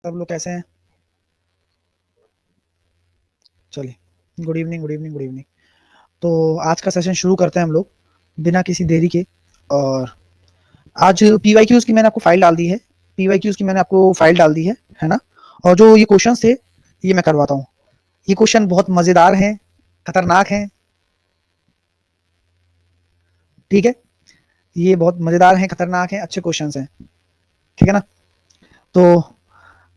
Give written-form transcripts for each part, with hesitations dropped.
सब लोग कैसे हैं? चलिए, good evening, good evening, good evening. तो आज का सेशन शुरू करते हैं हम लोग बिना किसी देरी के। और आज पीवाईक्यूज की मैंने आपको फाइल डाल दी है। पीवाईक्यूज की मैंने आपको फाइल डाल दी है ना? और जो ये क्वेश्चन थे ये मैं करवाता हूँ। ये क्वेश्चन बहुत मजेदार हैं, खतरनाक हैं। ठीक है, ये बहुत मजेदार हैं, खतरनाक हैं, अच्छे क्वेश्चन हैं। ठीक है ना? तो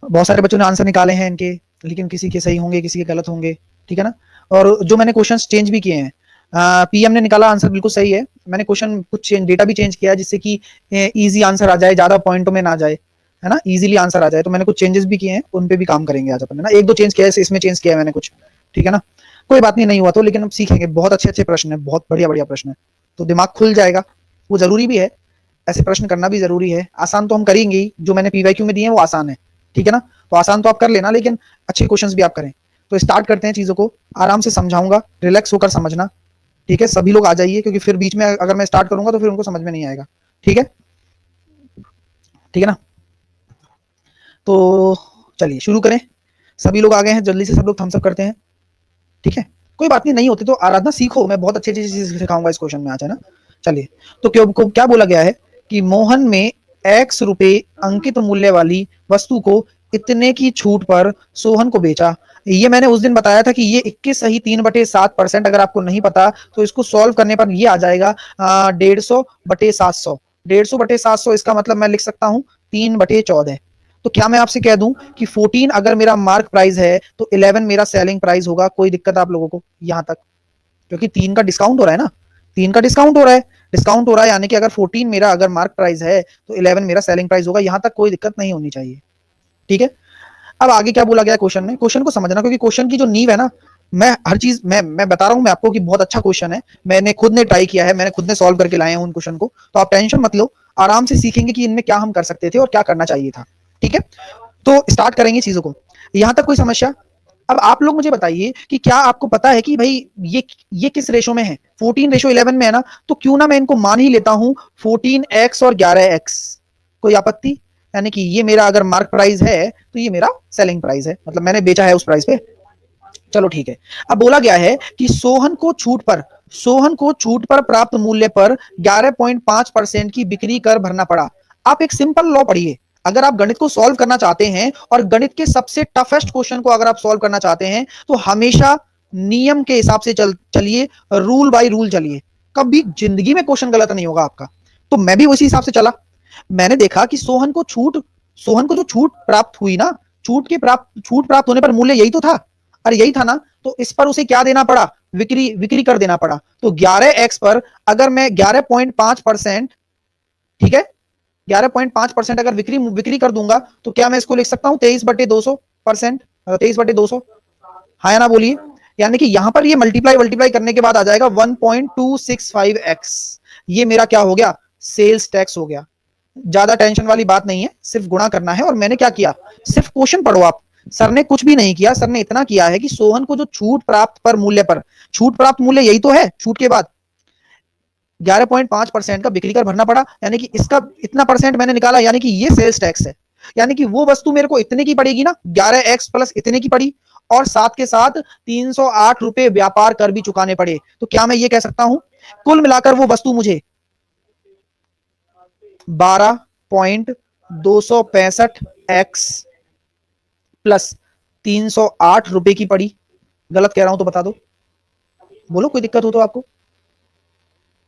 बहुत सारे बच्चों ने आंसर निकाले हैं इनके, लेकिन किसी के सही होंगे, किसी के गलत होंगे। ठीक है ना? और जो मैंने क्वेश्चंस चेंज भी किए हैं, पीएम ने निकाला आंसर बिल्कुल सही है। मैंने क्वेश्चन कुछ चेंज, डेटा भी चेंज किया जिससे कि इजी आंसर आ जाए, ज्यादा पॉइंटों में ना जाए, है ना, इजीली आंसर आ जाए। तो मैंने कुछ चेंजेस भी किए हैं, उन पे भी काम करेंगे आज अपन, है ना। एक दो चेंज किया है, इसमें चेंज किया है मैंने कुछ। ठीक है ना? कोई बात नहीं, नहीं हुआ तो, लेकिन अब सीखेंगे। बहुत अच्छे अच्छे प्रश्न है, बहुत बढ़िया बढ़िया प्रश्न है, तो दिमाग खुल जाएगा। वो जरूरी भी है, ऐसे प्रश्न करना भी जरूरी है। आसान तो हम करेंगे ही, जो मैंने पीवाईक्यू में दिए हैं वो आसान है। ठीक है ना? तो आसान तो आप कर लेना, लेकिन अच्छे क्वेश्चंस भी आप करें। तो स्टार्ट करते हैं चीजों को। आराम से समझाऊंगा, रिलैक्स होकर समझना। ठीक है, सभी लोग आ जाइए, क्योंकि फिर बीच में अगर मैं स्टार्ट करूंगा तो फिर उनको समझ में नहीं आएगा। ठीक है? ठीक है ना? तो चलिए शुरू करें। सभी लोग आ गए हैं, जल्दी से सब लोग थम्स अप करते हैं। ठीक है, कोई बात नहीं, नहीं होते तो आराधना सीखो, मैं बहुत अच्छी चीज सिखाऊंगा इस क्वेश्चन में आज, है ना। चलिए, तो क्या बोला गया है कि मोहन में एक्स रुपए अंकित मूल्य वाली वस्तु को इतने की छूट पर सोहन को बेचा। ये मैंने उस दिन बताया था कि ये 21 सही 3/7%। अगर आपको नहीं पता तो इसको सॉल्व करने पर ये आ जाएगा 150/700। 150/700 इसका मतलब मैं लिख सकता हूँ 3/14। तो क्या मैं आपसे कह दूं कि 14 अगर मेरा मार्क प्राइस है तो 11 मेरा सेलिंग प्राइस होगा। कोई दिक्कत आप लोगों को यहां तक? क्योंकि 3 का डिस्काउंट हो रहा है ना, 3 का डिस्काउंट हो रहा है। डिस्काउंट हो रहा है यानी कि अगर 14 मेरा अगर मार्क प्राइस है तो 11 मेरा सेलिंग प्राइस होगा। यहां तक कोई दिक्कत नहीं होनी चाहिए। ठीक है? अब आगे क्या बोला गया क्वेश्चन में, क्वेश्चन को समझना, क्योंकि क्वेश्चन की जो नींव है ना, मैं हर चीज मैं बता रहा हूं मैं आपको कि बहुत अच्छा क्वेश्चन है। मैंने खुद ने ट्राई किया है, मैंने खुद ने सॉल्व करके लाए हैं उन क्वेश्चन को। तो आप टेंशन मत लो, आराम से सीखेंगे कि इनमें क्या हम कर सकते थे और क्या करना चाहिए था। ठीक है, तो स्टार्ट करेंगे चीजों को। यहां तक कोई समस्या? अब आप लोग मुझे बताइए कि क्या आपको पता है कि भाई ये किस रेशो में है? 14:11 में है ना, तो क्यों ना मैं इनको मान ही लेता हूं 14x और 11x। कोई आपत्ति? यानी कि ये मेरा अगर मार्क प्राइस है तो ये मेरा सेलिंग प्राइस है, मतलब मैंने बेचा है उस प्राइस पे। चलो ठीक है। अब बोला गया है कि सोहन को छूट पर प्राप्त मूल्य पर 11.5% की बिक्री कर भरना पड़ा। आप एक सिंपल लॉ पढ़िए। अगर आप गणित को सॉल्व करना चाहते हैं और गणित के सबसे टफेस्ट क्वेश्चन को अगर आप सॉल्व करना चाहते हैं तो हमेशा नियम के हिसाब से चलिए, रूल बाय रूल चलिए। कभी जिंदगी में क्वेश्चन गलत नहीं होगा आपका। तो मैं भी उसी हिसाब से चला। मैंने देखा कि सोहन को जो छूट प्राप्त हुई ना, छूट प्राप्त होने पर मूल्य यही तो था। अरे यही था ना, तो इस पर उसे क्या देना पड़ा? विक्री विक्री कर देना पड़ा। तो 11x पर अगर मैं 11.5%, ठीक है, 11.5% अगर विक्री विक्री कर दूंगा तो क्या मैं इसको लिख सकता हूं 23/200%? 23/200, हाँ या ना बोलिए। यानी कि यहां पर ये मल्टीप्लाई मल्टीप्लाई करने के बाद आ जाएगा 1.265x। ये मेरा क्या हो गया? सेल्स टैक्स हो गया। ज्यादा टेंशन वाली बात नहीं है, सिर्फ गुणा करना है। और मैंने क्या किया, सिर्फ क्वेश्चन पढ़ो आप। सर ने कुछ भी नहीं किया, सर ने इतना किया है कि सोहन को जो छूट प्राप्त पर मूल्य पर, छूट प्राप्त मूल्य यही तो है, छूट के बाद 11.5% का बिक्री कर भरना पड़ा, यानी कि इसका इतना परसेंट मैंने निकाला, यानी कि ये सेल्स टैक्स है। यानी कि वो वस्तु मेरे को इतने की पड़ेगी ना, 11x प्लस इतने की पड़ी, और साथ के साथ 308 रुपए व्यापार कर भी चुकाने पड़े। तो क्या मैं ये कह सकता हूं कुल मिलाकर वो वस्तु मुझे 12.265x प्लस 308 रुपए की पड़ी? गलत कह रहा हूं तो बता दो, बोलो कोई दिक्कत हो तो आपको।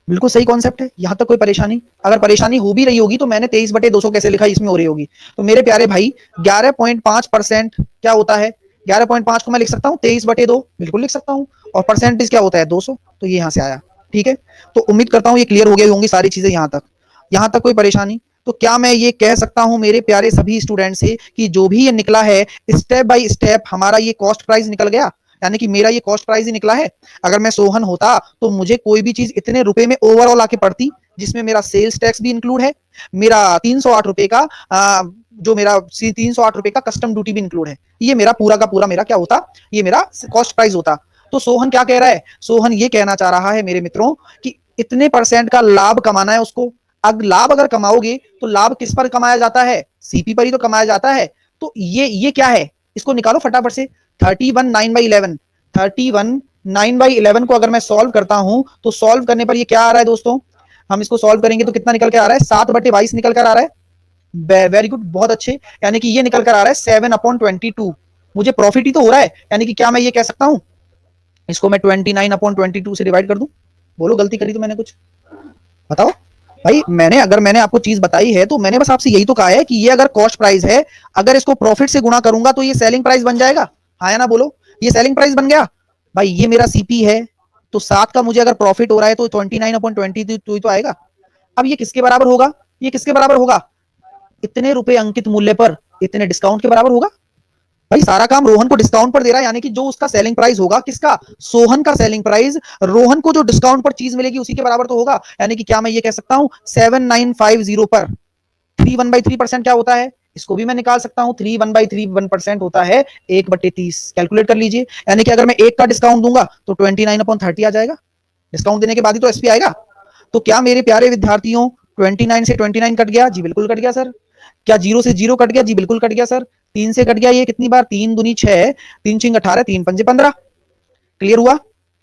बिल्कुल सही कॉन्सेप्ट है, यहां तक कोई परेशानी? अगर परेशानी हो भी रही होगी तो मैंने 23/200 कैसे लिखा इसमें हो रही होगी। तो मेरे प्यारे भाई, 11.5% क्या होता है? 11.5 को मैं लिख सकता हूँ 23/2, बिल्कुल लिख सकता हूँ। और परसेंटेज क्या होता है? 200। तो ये यहां से आया। ठीक है, तो उम्मीद करता हूं ये क्लियर हो गई होंगी सारी चीजें यहां तक। यहां तक कोई परेशानी? तो क्या मैं ये कह सकता हूं मेरे प्यारे सभी स्टूडेंट से कि जो भी ये निकला है, स्टेप बाय स्टेप हमारा ये कॉस्ट प्राइस निकल गया, यानी कि मेरा ये कॉस्ट प्राइस ही निकला है। अगर मैं सोहन होता तो मुझे कोई भी चीज इतने रुपए में ओवरऑल आके पड़ती, जिसमें मेरा सेल्स टैक्स भी इंक्लूड है, मेरा 308 रुपए का जो मेरा 308 रुपए का कस्टम ड्यूटी भी इंक्लूड है। ये मेरा पूरा का पूरा मेरा क्या होता? ये मेरा कॉस्ट प्राइस होता। तो सोहन क्या कह रहा है? सोहन ये कहना चाह रहा है मेरे मित्रों कि इतने परसेंट का लाभ कमाना है उसको। अब लाभ अगर कमाओगे तो लाभ किस पर कमाया जाता है? सीपी पर ही तो कमाया जाता है। तो ये क्या है, इसको निकालो फटाफट से। 31 9/11, 31 9/11 को अगर मैं सॉल्व करता हूं तो सॉल्व करने पर ये क्या आ रहा है दोस्तों, हम इसको सॉल्व करेंगे तो कितना निकल के आ रहा है, 7/22 निकल कर आ रहा है। वेरी गुड, बहुत अच्छे। यानी कि ये निकल कर आ रहा है 7/22। मुझे प्रॉफिट ही तो हो रहा है, यानी कि क्या मैं ये कह सकता हूं, इसको मैं 29/22 से डिवाइड कर दूं। बोलो गलती करी तो मैंने कुछ, बताओ भाई। मैंने आपको चीज बताई है तो मैंने बस आपसे यही तो कहा है कि ये अगर कॉस्ट प्राइस है, अगर इसको प्रॉफिट से गुणा करूंगा तो ये सेलिंग प्राइस बन जाएगा। हाँ या ना बोलो, ये सेलिंग प्राइस बन गया। भाई ये मेरा सीपी है, तो 7 का मुझे अगर प्रॉफिट हो रहा है तो 29/22 तो आएगा। अब ये किसके बराबर होगा, ये किसके बराबर होगा, इतने रुपए अंकित मूल्य पर इतने डिस्काउंट के बराबर होगा। भाई सारा काम रोहन को डिस्काउंट पर दे रहा है, यानी कि जो उसका सेलिंग प्राइस होगा, किसका, सोहन का सेलिंग प्राइस, रोहन को जो डिस्काउंट पर चीज मिलेगी उसी के बराबर तो होगा। यानी कि क्या मैं ये कह सकता हूं 7950 पर 3 1/3% क्या होता है, इसको भी मैं निकाल सकता हूं। 3 1/3 1% होता है 1/30। कैलकुलेट कर लीजिए। यानी कि अगर मैं 1 का डिस्काउंट दूंगा तो 29/30 आ जाएगा। डिस्काउंट देने के बाद ही तो एसपी आएगा। तो क्या मेरे प्यारे विद्यार्थियों 29 से 29 कट गया, जी बिल्कुल कट गया सर। क्या 0 से 0 कट गया, जी बिल्कुल कट गया सर। 3 से कट गया, ये कितनी बार, 3 दूनी 6, 3 छिंग 18, 3 पंजे 15। क्लियर हुआ,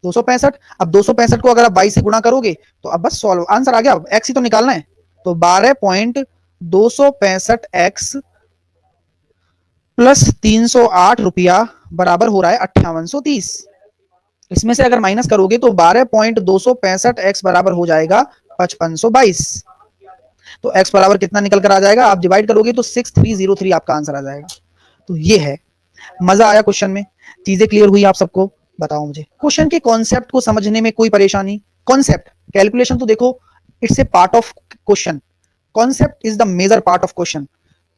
265। अब 265 को अगर आप 22 से गुणा करोगे तो अब बस सॉल्व, आंसर आ गया। एक्स ही तो निकालना है। तो 12.265x प्लस 308 रुपया बराबर हो रहा है 5830। इसमें से अगर माइनस करोगे तो 12.265x बराबर हो जाएगा 5522। तो x बराबर कितना निकल कर आ जाएगा, आप डिवाइड करोगे तो 6303 आपका आंसर आ जाएगा। तो ये है। मजा आया क्वेश्चन में, चीजें क्लियर हुई आप सबको, बताओ मुझे क्वेश्चन के कॉन्सेप्ट को समझने में कोई परेशानी। कॉन्सेप्ट, कैलकुलेशन तो देखो it's a part of question, concept is the major part of question.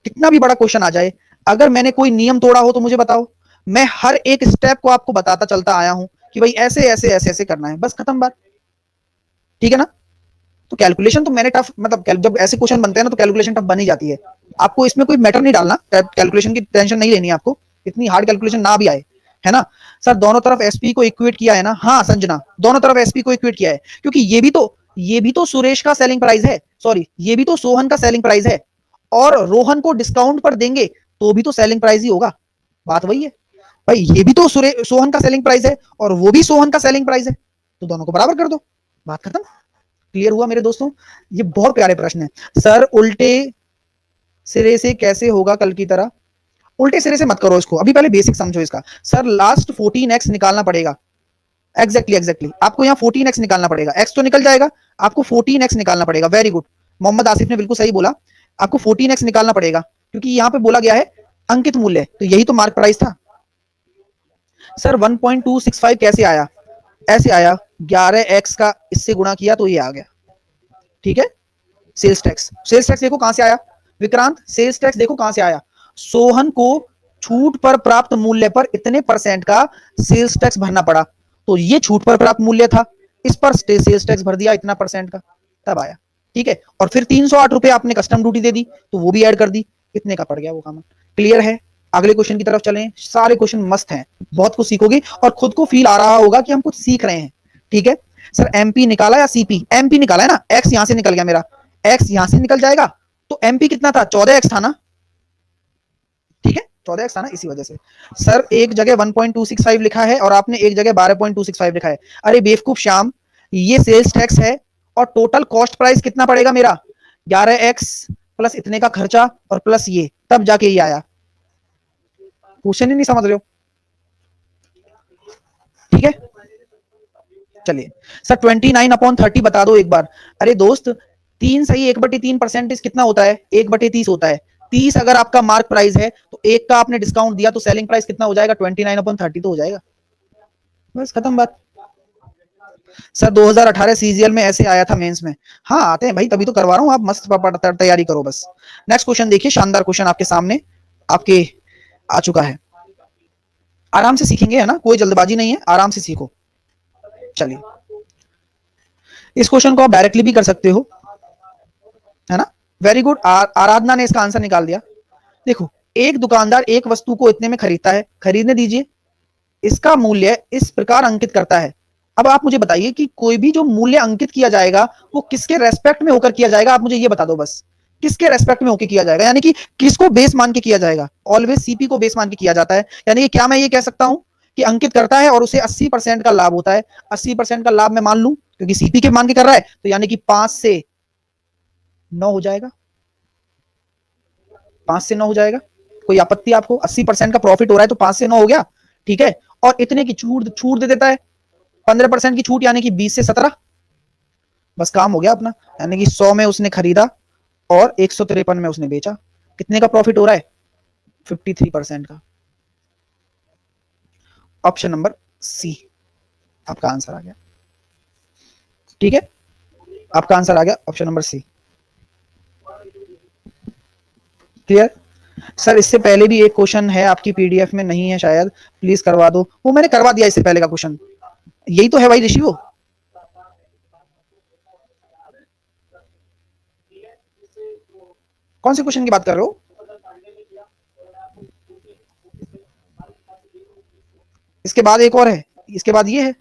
कितना भी बड़ा क्वेश्चन आ जाए, अगर मैंने कोई नियम तोड़ा हो तो मुझे बताओ, मैं हर एक स्टेप को आपको बताता चलता आया हूं कि भाई ऐसे ऐसे ऐसे ऐसे करना है, बस खत्म बात। ठीक है ना। तो कैलकुलेशन तो मैंने टफ, मतलब जब ऐसे क्वेश्चन बनते हैं ना तो कैलकुलेशन टफ बन ही जाती है। आपको इसमें कोई मैटर नहीं डालना, कैलकुलेशन की टेंशन नहीं लेनी है आपको, इतनी हार्ड कैलकुलेशन ना भी आए, है ना। सर दोनों तरफ एसपी को इक्वेट किया है ना, हाँ संजना, दोनों तरफ एसपी को इक्वेट किया है, क्योंकि ये भी तो सुरेश का सेलिंग प्राइस है, सॉरी ये भी तो सोहन का सेलिंग प्राइस है, और रोहन को डिस्काउंट पर देंगे तो भी तो सेलिंग प्राइस ही होगा। बात वही है भाई, ये भी तो सोहन का सेलिंग प्राइस है और वो भी सोहन का सेलिंग प्राइस है, तो दोनों को बराबर कर दो, बात खत्म। क्लियर हुआ मेरे दोस्तों। ये बहुत प्यारे प्रश्न है। सर उल्टे सिरे से कैसे होगा कल की तरह, उल्टे सिरे से मत करो इसको, अभी पहले बेसिक समझो इसका। सर लास्ट 14x निकालना पड़ेगा, एग्जैक्टली आपको यहाँ 14x निकालना पड़ेगा, x तो निकल जाएगा, आपको 14x निकालना पड़ेगा। वेरी गुड, मोहम्मद आसिफ ने बिल्कुल सही बोला, आपको 14x निकालना पड़ेगा, क्योंकि यहाँ पे बोला गया है अंकित मूल्य, तो यही तो मार्क प्राइस था। सर 1.265 कैसे आया, ऐसे आया, 11x का इससे गुणा किया तो ये आ गया। ठीक है, सेल्स टैक्स, सेल्स टैक्स देखो कहां से आया विक्रांत, सेल्स टैक्स देखो कहां से आया, सोहन को छूट पर प्राप्त मूल्य पर इतने परसेंट का सेल्स टैक्स भरना पड़ा, तो ये छूट पर प्राप्त मूल्य था, इस पर सेल्स टैक्स भर दिया इतना परसेंट का, तब आया। ठीक है, और फिर 308 रुपए आपने कस्टम ड्यूटी दे दी तो वो भी ऐड कर दी, इतने का पड़ गया वो काम। क्लियर है, अगले क्वेश्चन की तरफ चलें। सारे क्वेश्चन मस्त हैं, बहुत कुछ सीखोगे और खुद को फील आ रहा होगा कि हम कुछ सीख रहे हैं। ठीक है, सर एमपी निकाला या सीपी, एमपी निकाला है ना, एक्स यहां से निकल गया मेरा, एक्स यहां से निकल जाएगा, तो एमपी कितना था, 14x था ना। ठीक है, 14x था ना, इसी वजह से। सर एक जगह 1.265 लिखा है और आपने एक जगह 12.265 लिखा है। अरे बेवकूफ श्याम, ये सेल्स टैक्स है और टोटल कॉस्ट प्राइस कितना पड़ेगा मेरा, 11x प्लस इतने का खर्चा और प्लस ये, तब जाके ये आया। क्वेश्चन ही नहीं समझ रहे हो। ठीक है, चलिए सर 29/30 बता दो एक बार। अरे दोस्त, 3 सही 1/3 परसेंटेज कितना होता है, 1/30 होता है। 30 अगर आपका मार्क प्राइस है तो एक का आपने डिस्काउंट दिया तो सेलिंग प्राइस कितना हो जाएगा, 29/30 तो हो जाएगा, बस खत्म बात। सर 2018 सीजीएल में ऐसे आया था मेंस में, हाँ आते हैं भाई, तभी तो करवा रहा हूँ, आप मस्त तैयारी करो बस। नेक्स्ट क्वेश्चन देखिए, शानदार क्वेश्चन आपके सामने आपके आ चुका है। आराम से सीखेंगे, है ना, कोई जल्दबाजी नहीं है, आराम से सीखो। चलिए, इस क्वेश्चन को आप डायरेक्टली भी कर सकते हो, है ना। वेरी गुड, आराधना ने इसका आंसर निकाल दिया। देखो, एक दुकानदार एक वस्तु को इतने में खरीदता है, खरीदने दीजिए, इसका मूल्य इस प्रकार अंकित करता है। अब आप मुझे बताइए कि कोई भी जो मूल्य अंकित किया जाएगा वो किसके रेस्पेक्ट में होकर किया जाएगा, आप मुझे ये बता दो बस, किसके रेस्पेक्ट में होके किया जाएगा, यानी कि किसको बेस मान के किया जाएगा, ऑलवेज सीपी को बेस मान के किया जाता है। यानी कि क्या मैं ये कह सकता हूं कि अंकित करता है और उसे 80% का लाभ होता है, 80% का लाभ मैं मान लूं क्योंकि सीपी के मान के कर रहा है, तो यानी कि 5 से 9 हो जाएगा, 5 से 9 हो जाएगा। कोई आपत्ति आपको? 80% का प्रॉफिट हो रहा है तो 5 से 9 हो गया, ठीक है। और इतने की छूट छूट दे देता है, 15% की छूट, यानी कि 20 से 17, बस काम हो गया अपना। यानी कि 100 में उसने खरीदा और 153 में उसने बेचा, कितने का प्रॉफिट हो रहा है? 53% का। ऑप्शन नंबर सी आपका आंसर आ गया, ठीक है, आपका आंसर आ गया option number C. Clear? Sir इससे पहले भी एक क्वेश्चन है आपकी पीडीएफ में, नहीं है शायद, प्लीज करवा दो। वो मैंने करवा दिया इससे पहले का क्वेश्चन, यही तो है भाई ऋषि। वो कौन से क्वेश्चन की बात कर रहे हो? इसके बाद एक और है, इसके बाद ये है।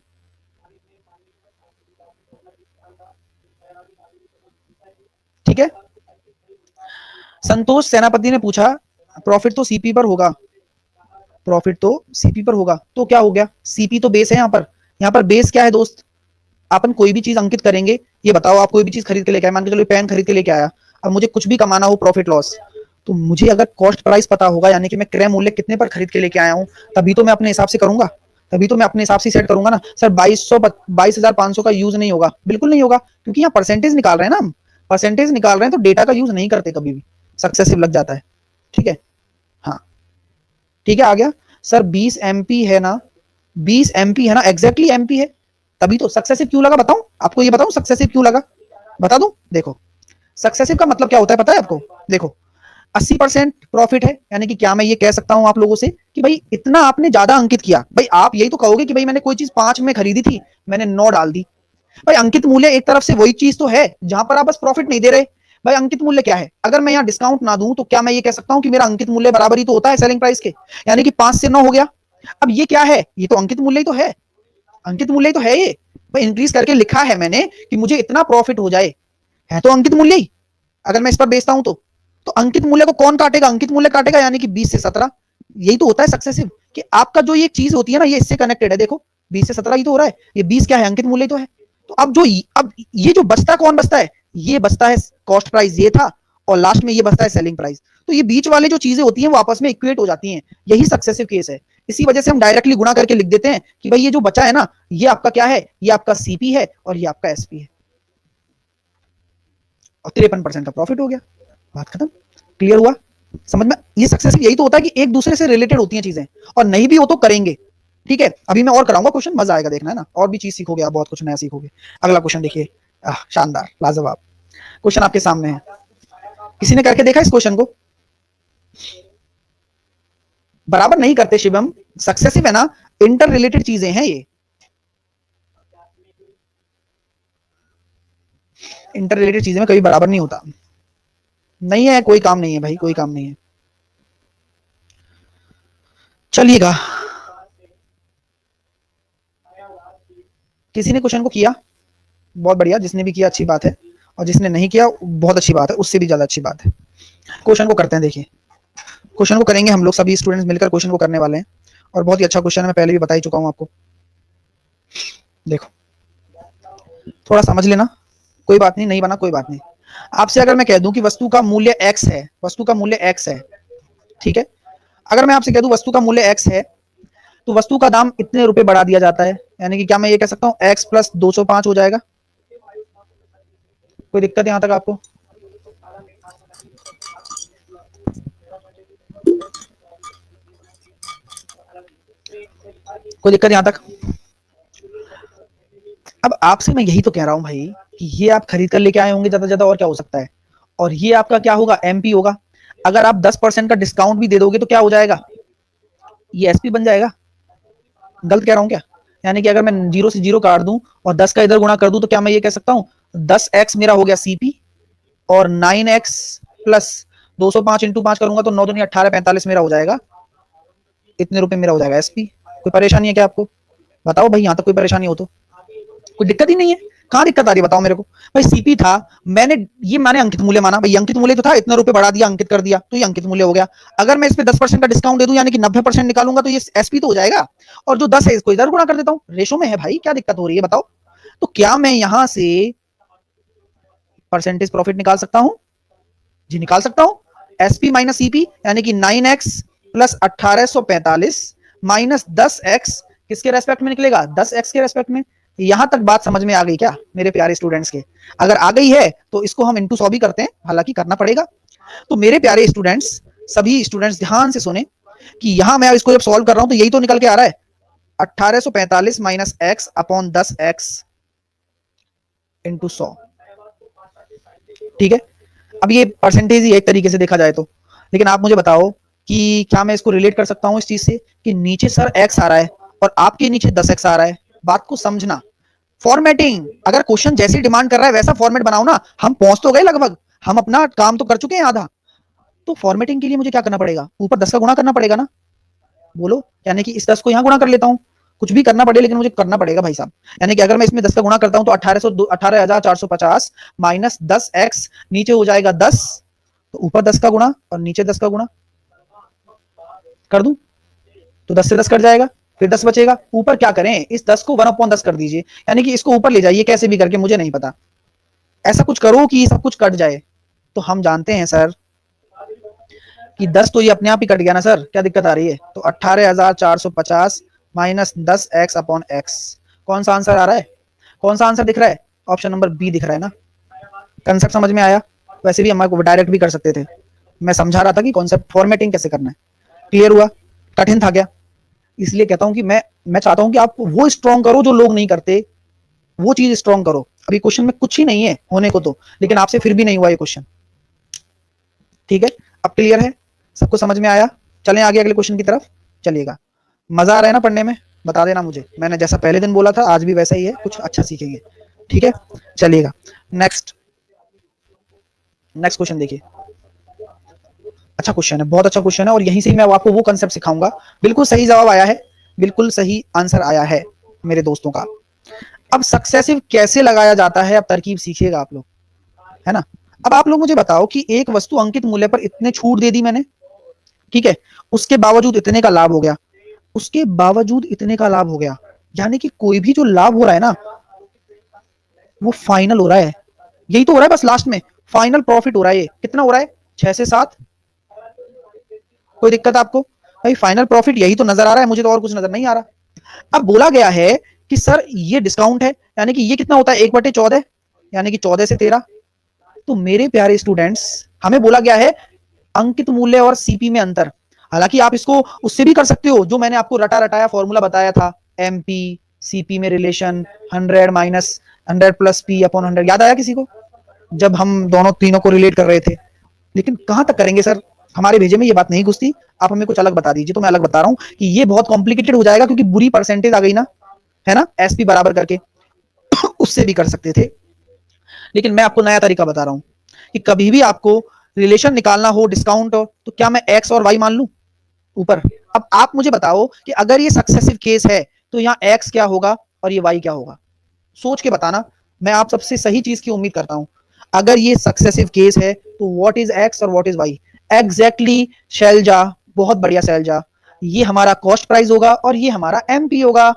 ठीक है, संतोष सेनापति ने पूछा प्रॉफिट तो सीपी पर होगा, प्रॉफिट तो सीपी पर होगा, तो क्या हो गया? सीपी तो बेस है यहाँ पर, यहाँ पर बेस क्या है दोस्त? अपन कोई भी चीज अंकित करेंगे, ये बताओ आप कोई भी चीज खरीद के लेके आए, मान के चलो पेन खरीद के लेके आया, अब मुझे कुछ भी कमाना हो प्रॉफिट लॉस, तो मुझे अगर कॉस्ट प्राइस पता होगा, यानी कि मैं क्रय मूल्य कितने पर खरीद के लेके आया हूं, तभी तो मैं अपने हिसाब से करूंगा, तभी तो मैं अपने हिसाब से सेट करूंगा ना। सर 22,500 का यूज नहीं होगा, बिल्कुल नहीं होगा, क्योंकि यहाँ परसेंटेज निकाल रहे हैं ना हम, परसेंटेज निकाल रहे हैं, तो डेटा का यूज नहीं करते कभी भी, सक्सेसिव लग जाता है। ठीक है, हाँ ठीक है, आ गया। सर 20 MP है ना, 20 MP है ना, एग्जैक्टली MP है, तभी तो सक्सेसिव क्यों लगा, बताऊं आपको, ये बताऊं सक्सेसिव क्यों लगा, बता दूं। देखो सक्सेसिव का मतलब क्या होता है पता है आपको? देखो 80% प्रॉफिट है, यानी कि क्या मैं ये कह सकता हूं आप लोगों से कि भाई इतना आपने ज्यादा अंकित किया, भाई आप यही तो कहोगे कि भाई मैंने कोई चीज 5 में खरीदी थी, मैंने 9 डाल दी। भाई अंकित मूल्य एक तरफ से वही चीज तो है जहां पर आप बस प्रॉफिट नहीं दे रहे। भाई अंकित मूल्य क्या है? अगर मैं यहाँ डिस्काउंट ना दूं तो क्या मैं ये कह सकता हूं कि मेरा अंकित मूल्य बराबर ही तो होता है सेलिंग प्राइस के, यानी कि 5 से 9 हो गया। अब ये क्या है? ये तो अंकित मूल्य ही तो है, अंकित मूल्य ही तो है ये। भाई इंक्रीज करके लिखा है मैंने कि मुझे इतना प्रॉफिट हो जाए, है तो अंकित मूल्य ही, अगर मैं इस पर बेचता हूं तो अंकित मूल्य को कौन काटेगा? अंकित मूल्य काटेगा, यानी कि 20 से 17। यही तो होता है सक्सेसिव, कि आपका जो ये चीज होती है ना, ये इससे कनेक्टेड है। देखो 20 से 17 ही तो हो रहा है, ये 20 क्या है? अंकित मूल्य तो है। तो अब अब ये जो बचता कौन बचता है? ये बचता है कॉस्ट प्राइस, ये था, और लास्ट में ये बचता है सेलिंग प्राइस। तो ये बीच वाले जो चीजें होती हैं वो आपस में इक्वेट हो जाती हैं, यही सक्सेसिव केस है। इसी वजह से हम डायरेक्टली गुणा करके लिख देते हैं कि भाई ये जो बचा है ना, ये आपका क्या है? ये आपका सीपी है और ये आपका एसपी है, और 53% का प्रॉफिट हो गया, बात खत्म। क्लियर हुआ? समझ में? ये सक्सेसिव यही तो होता है कि एक दूसरे से रिलेटेड होती हैं चीजें, और नहीं भी हो तो करेंगे। ठीक है, अभी मैं और कराऊंगा क्वेश्चन, मजा आएगा देखना, है ना, और भी चीज सीखोगे आप, बहुत कुछ नया सीखोगे। अगला क्वेश्चन देखिए, शानदार लाजवाब क्वेश्चन आपके सामने है। किसी ने करके देखा इस क्वेश्चन को? बराबर नहीं करते शिवम, सक्सेसिव है ना, इंटर रिलेटेड चीजें हैं ये, इंटर रिलेटेड चीजें में कभी बराबर नहीं होता। नहीं है, कोई काम नहीं है भाई, कोई काम नहीं है। चलिएगा, किसी ने क्वेश्चन को किया, बहुत बढ़िया, जिसने भी किया अच्छी बात है, और जिसने नहीं किया बहुत अच्छी बात है, उससे भी ज्यादा अच्छी बात है। क्वेश्चन को करते हैं, देखिए क्वेश्चन को करेंगे हम लोग सभी स्टूडेंट्स मिलकर, क्वेश्चन को करने वाले हैं, और बहुत ही अच्छा क्वेश्चन है, मैं पहले भी बता ही चुका हूं आपको। देखो थोड़ा समझ लेना, कोई बात नहीं, नहीं बना कोई बात नहीं। आपसे अगर मैं कह दूं कि वस्तु का मूल्य x है, वस्तु का मूल्य x है, ठीक है, अगर मैं आपसे कह दूं वस्तु का मूल्य x है, तो वस्तु का दाम इतने रुपए बढ़ा दिया जाता है, यानी कि क्या मैं ये कह सकता हूं x प्लस 205 हो जाएगा? कोई दिक्कत यहां तक आपको? कोई दिक्कत यहां तक? अब आपसे मैं यही तो कह रहा हूं भाई, कि ये आप खरीद कर लेके आए होंगे ज्यादा ज्यादा, और क्या हो सकता है, और ये आपका क्या होगा? एमपी होगा। अगर आप 10% का डिस्काउंट भी दे दोगे तो क्या हो जाएगा? ये एसपी बन जाएगा। गलत कह रहा हूं क्या? यानी कि अगर मैं 0 से 0 काट दूं और 10 का इधर गुणा कर दूं, तो क्या मैं ये कह सकता हूं 10x मेरा हो गया सीपी, और 9x प्लस 205 इंटू 5 करूंगा तो 9 दूनी 18, 45 मेरा हो जाएगा, इतने रुपए मेरा हो जाएगा एसपी। कोई परेशानी है क्या आपको? बताओ भाई, यहां तक कोई परेशानी हो तो? कोई दिक्कत ही नहीं है। कहां दिक्कत आ रही है बताओ मेरे को। भाई सीपी था, मैंने अंकित मूल्य माना, भाई अंकित मूल्य तो था, इतने रुपए बढ़ा दिया, अंकित कर दिया, तो ये अंकित मूल्य हो गया। अगर मैं इस पे 10% का डिस्काउंट दे दूं, यानी कि 90% निकालूंगा, तो ये एसपी तो हो जाएगा। और जो 10 है इसको इधर गुणा कर देता हूं, रेशो में है भाई, क्या दिक्कत हो रही है बताओ। तो क्या मैं यहां से परसेंटेज प्रॉफिट निकाल सकता हूं? जी निकाल सकता हूं। एसपी माइनस सीपी यानी कि 9x प्लस 1845 माइनस 10x किसके रेस्पेक्ट में निकलेगा? 10x के रेस्पेक्ट में। यहां तक बात समझ में आ गई क्या मेरे प्यारे स्टूडेंट्स के? अगर आ गई है तो इसको हम इंटू 100 भी करते हैं, हालांकि करना पड़ेगा। तो मेरे प्यारे स्टूडेंट्स, सभी स्टूडेंट्स ध्यान से सुने कि यहां मैं इसको जब सॉल्व कर रहा हूं तो यही तो निकल के आ रहा है, 1845 minus x upon 10x into 100। ठीक है, अब ये परसेंटेज ही एक तरीके से देखा जाए तो, लेकिन आप मुझे बताओ कि क्या मैं इसको रिलेट कर सकता हूं इस चीज से कि नीचे सर x आ रहा है और आपके नीचे 10x आ रहा है। बात को समझना, फॉर्मेटिंग, अगर क्वेश्चन जैसी डिमांड कर रहा है वैसा फॉर्मेट बनाओ ना। हम पहुंच तो गए लगभग, हम अपना काम तो कर चुके हैं आधा, तो फॉर्मेटिंग के लिए मुझे क्या करना पड़ेगा? ऊपर 10 का गुणा करना पड़ेगा ना, बोलो। यानी कि इस 10 को यहां गुणा कर लेता हूं, कुछ भी करना पड़े लेकिन मुझे करना पड़ेगा भाई साहब। यानी कि अगर मैं इसमें 10 का गुणा करता हूं तो 18,450 माइनस 10x, नीचे हो जाएगा 10, तो ऊपर 10 का गुणा और नीचे 10 का गुणा कर दूं तो 10 से 10 कट जाएगा, फिर 10 बचेगा। ऊपर क्या करें, इस 10 को 1/10 कर दीजिए, यानी कि इसको ऊपर ले जाइए कैसे भी करके, मुझे नहीं पता, ऐसा कुछ करो कि सब कुछ कट जाए। तो हम जानते हैं सर कि 10 तो ये अपने आप ही कट गया ना सर, क्या दिक्कत आ रही है? तो 18,450 माइनस 10x अपॉन एक्स, कौन सा आंसर आ रहा है? कौन सा आंसर दिख रहा है? ऑप्शन नंबर बी दिख रहा है ना। कंसेप्ट समझ में आया? वैसे भी हमारे डायरेक्ट भी कर सकते थे, मैं समझा रहा था कि कॉन्सेप्ट फॉर्मेटिंग कैसे करना है। क्लियर हुआ? कठिन था क्या? इसलिए कहता हूं कि मैं चाहता हूं कि आप वो स्ट्रॉन्ग करो जो लोग नहीं करते, वो चीज स्ट्रॉन्ग करो। अभी क्वेश्चन में कुछ ही नहीं है होने को तो, लेकिन आपसे फिर भी नहीं हुआ ये क्वेश्चन। ठीक है, अब क्लियर है, सबको समझ में आया? चलें आगे अगले क्वेश्चन की तरफ चलिएगा। मजा आ रहा है ना पढ़ने में? बता देना मुझे, मैंने जैसा पहले दिन बोला था आज भी वैसा ही है, कुछ अच्छा सीखेंगे। ठीक है, चलिएगा नेक्स्ट क्वेश्चन देखिए। अच्छा क्वेश्चन है, बहुत अच्छा क्वेश्चन है, और यहीं से मैं आपको वो कंसेप्ट सिखाऊंगा। बिल्कुल सही जवाब आया है, बिल्कुल सही आंसर आया है मेरे दोस्तों का। अब सक्सेसिव कैसे लगाया जाता है, अब तरकीब सीखिएगा आप लोग, है ना। अब आप लोग मुझे बताओ कि एक वस्तु अंकित मूल्य पर इतने छूट दे दी मैंने, ठीक है, उसके बावजूद इतने का लाभ हो गया, उसके बावजूद इतने का लाभ हो गया, यानी कि कोई भी जो लाभ हो रहा है ना वो फाइनल हो रहा है, यही तो हो रहा है बस, लास्ट में फाइनल प्रॉफिट हो रहा है। ये कितना हो रहा है? 6 से 7। कोई दिक्कत आपको? भाई फाइनल प्रॉफिट यही तो नजर आ रहा है मुझे, तो और कुछ नजर नहीं आ रहा। अब बोला गया है कि सर ये डिस्काउंट है, यानी कि ये कितना होता है? 1/14, यानी कि 14 से 13। तो मेरे प्यारे स्टूडेंट्स, हमें बोला गया है अंकित मूल्य और सीपी में अंतर। हालांकि आप इसको उससे भी कर सकते हो, जो मैंने आपको रटा रटाया फॉर्मूला बताया था, एमपी सीपी में relation 100 minus 100 plus P upon 100, याद आया किसी को जब हम दोनों तीनों को रिलेट कर रहे थे? लेकिन कहां तक करेंगे सर, हमारे भेजे में ये बात नहीं घुसती, आप हमें कुछ अलग बता दीजिए। तो मैं अलग बता रहा हूं कि ये बहुत कॉम्प्लिकेटेड हो जाएगा, क्योंकि बुरी परसेंटेज आ गई ना, है ना, एसपी बराबर करके उससे भी कर सकते थे। लेकिन मैं आपको नया तरीका बता रहा हूं कि कभी भी आपको रिलेशन निकालना हो डिस्काउंट हो, तो क्या मैं एक्स और वाई मान लूं ऊपर? अब आप मुझे बताओ कि अगर ये सक्सेसिव केस है तो यहाँ एक्स क्या होगा और ये वाई क्या होगा? सोच के बताना, मैं आप सबसे सही चीज की उम्मीद करता हूं। अगर ये सक्सेसिव केस है तो व्हाट इज एक्स और what is Y? Exactly Shailaja, बहुत बढ़िया शैलजा, ये हमारा कॉस्ट प्राइस होगा और ये हमारा एमपी होगा,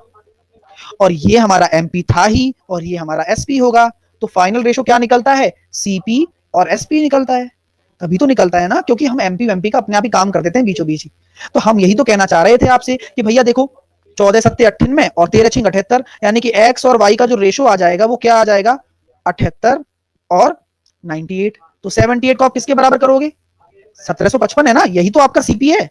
और ये हमारा एमपी था ही और ये हमारा एसपी होगा। तो फाइनल रेशो क्या निकलता है? सीपी और एसपी निकलता है। तभी तो निकलता है ना, क्योंकि हम एमपी एमपी का अपने आप ही काम कर देते हैं बीचों बीच ही। तो हम यही तो कहना चाह रहे थे आपसे कि भैया देखो, 14 सत्ते 98 और 13 छिंग 78, यानी कि एक्स और वाई का जो रेशो आ जाएगा वो क्या आ जाएगा? 78 और 98। तो 78 को आप किसके बराबर करोगे? 1755 है ना, यही तो आपका सीपी है,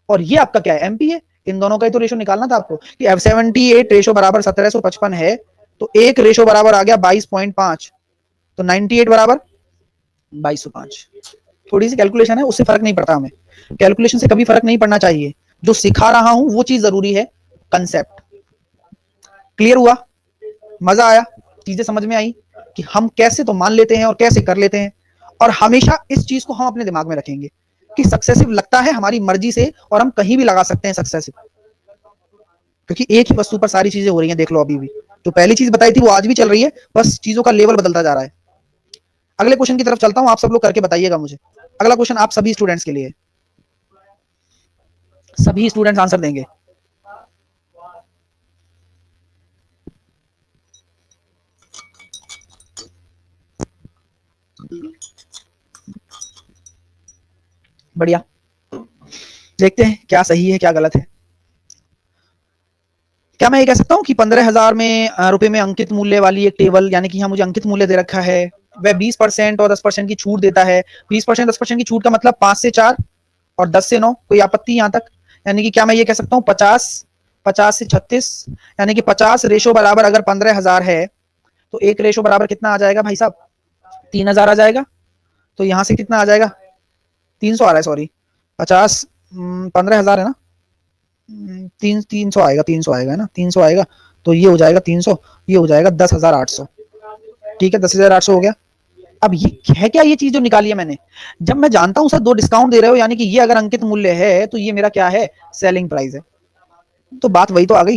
और ये आपका क्या है? एमपी है। इन दोनों का ही तो रेशो निकालना था आपको कि F78 रेशो बराबर 1755 है, तो एक रेशो बराबर आ गया 22.5, तो 98 बराबर 2205। थोड़ी सी कैलकुलेशन है, उससे फर्क नहीं पड़ता हमें, कैलकुलेशन से कभी फर्क नहीं पड़ना चाहिए, जो सिखा रहा हूं वो चीज जरूरी है, कंसेप्ट। क्लियर हुआ? मजा आया? चीजें समझ में आई कि हम कैसे तो मान लेते हैं और कैसे कर लेते हैं। और हमेशा इस चीज को हम अपने दिमाग में रखेंगे कि सक्सेसिव लगता है हमारी मर्जी से, और हम कहीं भी लगा सकते हैं सक्सेसिव, क्योंकि एक ही वस्तु पर सारी चीजें हो रही हैं, देख लो अभी भी। जो पहली चीज बताई थी वो आज भी चल रही है, बस चीजों का लेवल बदलता जा रहा है। अगले क्वेश्चन की तरफ चलता हूं, आप सब लोग करके बताइएगा मुझे। अगला क्वेश्चन आप सभी स्टूडेंट्स के लिए, सभी स्टूडेंट्स आंसर देंगे। बढ़िया, देखते हैं क्या सही है क्या गलत है। क्या मैं ये कह सकता हूँ कि 15,000 में रुपए में अंकित मूल्य वाली एक टेबल, यानी कि यहाँ मुझे अंकित मूल्य दे रखा है, वह 20% और 10% की छूट देता है। 20% 10% की छूट का मतलब 5 से 4 और 10 से 9, कोई आपत्ति यहाँ तक? यानी कि क्या मैं ये कह सकता हूँ 50 से 36, यानी कि 50 रेशो बराबर अगर 15,000 है तो एक रेशो बराबर कितना आ जाएगा भाई साहब? 3,000 आ जाएगा। तो यहाँ से कितना आ जाएगा? 300 आ रहा है, सॉरी 50 15,000 है ना, 300 आएगा, 300 आएगा, है ना, 300 आएगा। तो ये हो जाएगा 300, ये हो जाएगा 10,800। ठीक है, 10,800 हो गया। अब ये है क्या, ये चीज जो निकाली है मैंने, जब मैं जानता हूं सर 2 डिस्काउंट दे रहे हो, यानी कि ये अगर अंकित मूल्य है तो ये मेरा क्या है? सेलिंग प्राइस है। तो बात वही तो आ गई